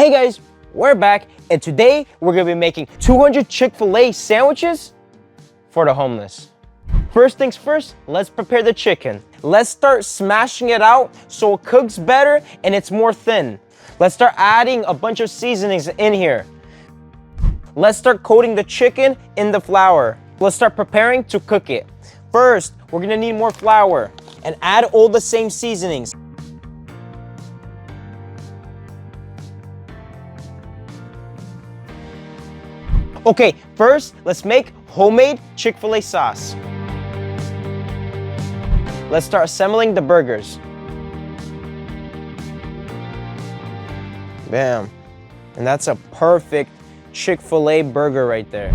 Hey guys, we're back, and today we're gonna be making 200 Chick-fil-A sandwiches for the homeless. First things first, let's prepare the chicken. Let's start smashing it out so it cooks better and it's more thin. Let's start adding a bunch of seasonings in here. Let's start coating the chicken in the flour. Let's start preparing to cook it. First, we're gonna need more flour and add all the same seasonings. Okay, first, let's make homemade Chick-fil-A sauce. Let's start assembling the burgers. Bam. And that's a perfect Chick-fil-A burger right there.